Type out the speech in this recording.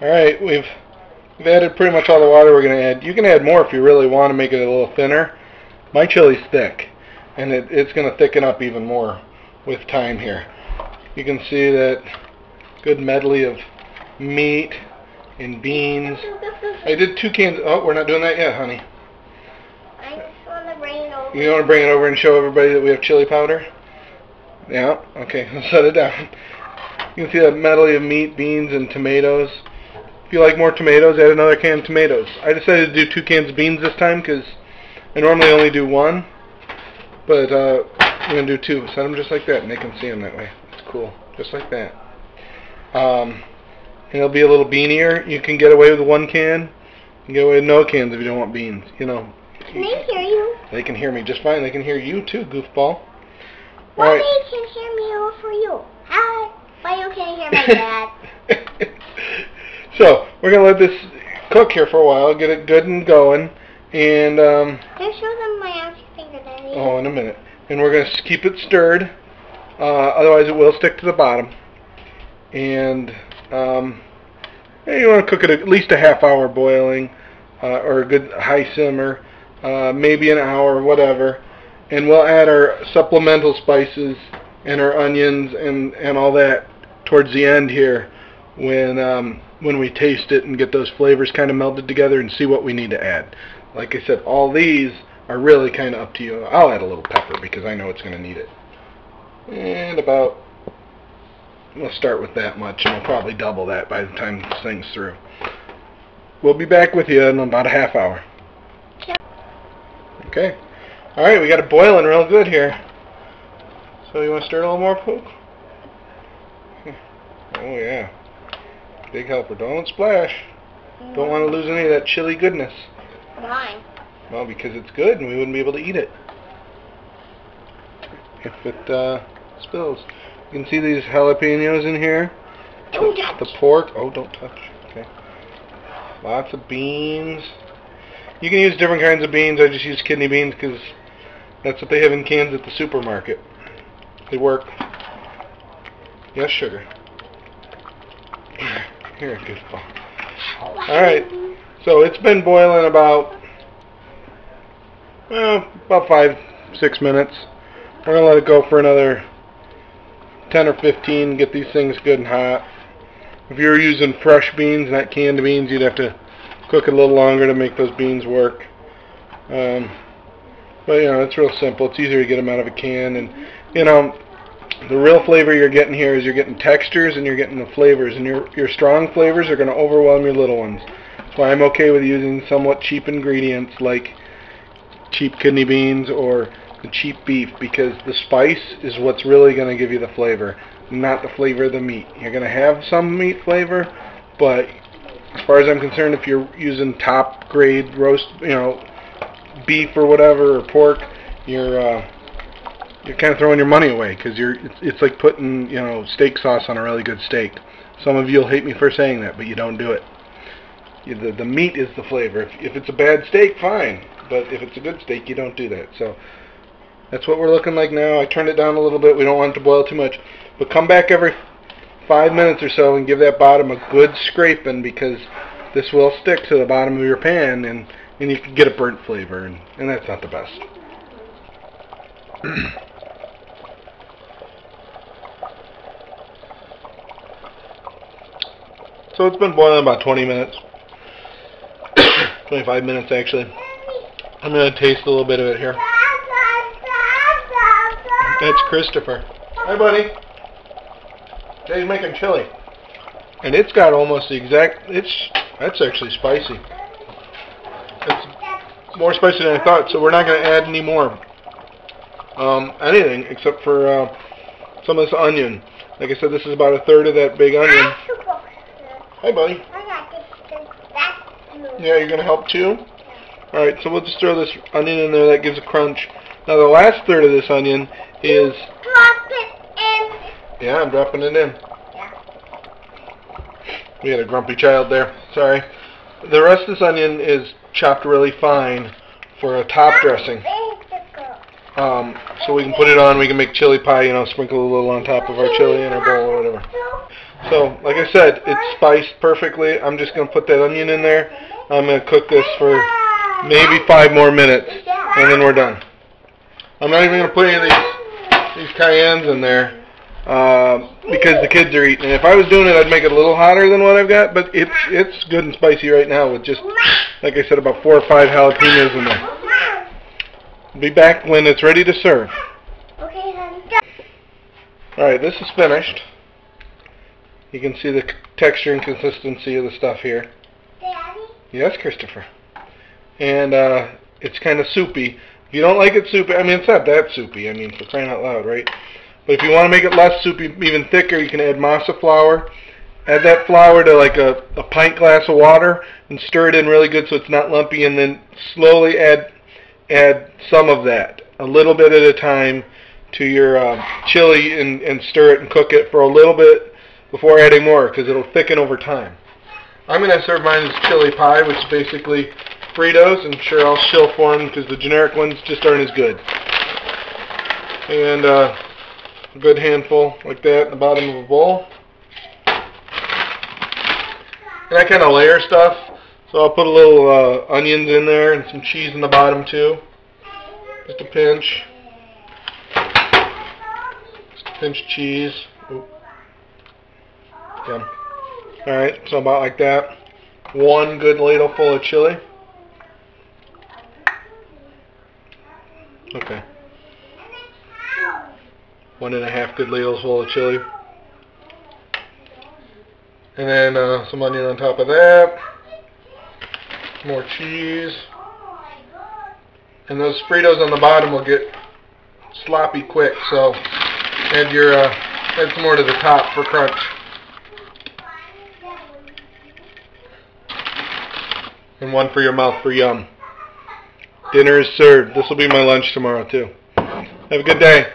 Alright, we've added pretty much all the water we're going to add. You can add more if you really want to make it a little thinner. My chili's thick, and it's going to thicken up even more with time here. You can see that good medley of meat and beans. I did 2 cans. Oh, we're not doing that yet, honey. I just want to bring it over. You want to bring it over and show everybody that we have chili powder? Yeah? Okay, set it down. You can see that medley of meat, beans, and tomatoes. If you like more tomatoes, add another can of tomatoes. I decided to do 2 cans of beans this time because I normally only do 1. But I'm going to do 2. Set them just like that, and they can see them that way. It's cool. Just like that. And it'll be a little beanier. You can get away with 1 can. You can get away with no cans if you don't want beans. You know. Can they hear you? They can hear me just fine. They can hear you too, goofball. Why Right. they can hear me over you? Hi. Why you can't hear my dad? So, we're going to let this cook here for a while, get it good and going, and, Just show them my ass finger, Daddy. oh, in a minute. And we're going to keep it stirred, otherwise it will stick to the bottom. And, you want to cook it at least a half hour boiling, or a good high simmer, maybe an hour, whatever. And we'll add our supplemental spices and our onions and all that towards the end here when we taste it and get those flavors kind of melded together and see what we need to add. Like I said, all these are really kind of up to you. I'll add a little pepper because I know it's going to need it. And we'll start with that much, and we'll probably double that by the time this thing's through. We'll be back with you in about a half hour. Okay. Alright, we got it boiling real good here. So you want to stir it a little more, Pook? Oh yeah. Big helper. Don't splash. Don't want to lose any of that chili goodness. Why? Well, because it's good and we wouldn't be able to eat it if it spills. You can see these jalapenos in here. Don't touch. The pork. Oh, don't touch. Okay. Lots of beans. You can use different kinds of beans. I just use kidney beans because that's what they have in cans at the supermarket. They work. Yes, sugar. Here, good call. Alright, so it's been boiling about 5-6 minutes. We're going to let it go for another 10 or 15, get these things good and hot. If you're using fresh beans, not canned beans, you'd have to cook it a little longer to make those beans work. But you know, it's real simple. It's easier to get them out of a can, and you know, the real flavor you're getting here is you're getting textures and you're getting the flavors, and your strong flavors are going to overwhelm your little ones. That's why I'm okay with using somewhat cheap ingredients like cheap kidney beans or the cheap beef, because the spice is what's really going to give you the flavor, not the flavor of the meat. You're going to have some meat flavor, but as far as I'm concerned, if you're using top grade roast, you know, beef or whatever, or pork, you're kind of throwing your money away, because it's like putting, you know, steak sauce on a really good steak. Some of you will hate me for saying that, but you don't do it. The meat is the flavor. If it's a bad steak, fine, but if it's a good steak, you don't do that. So that's what we're looking like now. I turned it down a little bit. We don't want it to boil too much, but come back every 5 minutes or so and give that bottom a good scraping, because this will stick to the bottom of your pan, and you can get a burnt flavor, and that's not the best. So it's been boiling about 20 minutes. 25 minutes actually. I'm going to taste a little bit of it here. That's Christopher. Hi, buddy. He's making chili. And it's got almost the exact, that's actually spicy. It's more spicy than I thought, so we're not going to add any more. Anything except for some of this onion. Like I said, this is about a third of that big onion. Hi, buddy. Yeah, you're going to help too? Alright, so we'll just throw this onion in there. That gives a crunch. Now the last third of this onion is... Drop it in. Yeah, I'm dropping it in. Yeah. We had a grumpy child there. Sorry. The rest of this onion is chopped really fine for a top dressing. So we can put it on. We can make chili pie, you know, sprinkle a little on top of our chili in our bowl or whatever. So, like I said, it's spiced perfectly. I'm just going to put that onion in there. I'm going to cook this for maybe 5 more minutes, and then we're done. I'm not even going to put any of these cayennes in there because the kids are eating. And if I was doing it, I'd make it a little hotter than what I've got, but it's good and spicy right now with just, like I said, about 4 or 5 jalapenos in there. Be back when it's ready to serve. Okay, honey. Alright, this is finished. You can see the texture and consistency of the stuff here. Daddy? Yes, Christopher. And it's kind of soupy. If you don't like it soupy, I mean, it's not that soupy, I mean, for crying out loud, right? But if you want to make it less soupy, even thicker, you can add masa flour. Add that flour to like a pint glass of water and stir it in really good so it's not lumpy, and then slowly add some of that, a little bit at a time, to your chili and stir it and cook it for a little bit before adding more because it'll thicken over time. I'm going to serve mine as chili pie, which is basically Fritos, and sure I'll shill for them because the generic ones just aren't as good. And a good handful like that in the bottom of a bowl. And I kind of layer stuff. So I'll put a little onions in there and some cheese in the bottom too. Just a pinch. Just a pinch of cheese. Ooh. Yum. Alright, so about like that. 1 good ladle full of chili. Okay. 1.5 good ladles full of chili. And then some onion on top of that. More cheese. And those Fritos on the bottom will get sloppy quick, so add some more to the top for crunch. And 1 for your mouth for yum. Dinner is served. This will be my lunch tomorrow too. Have a good day.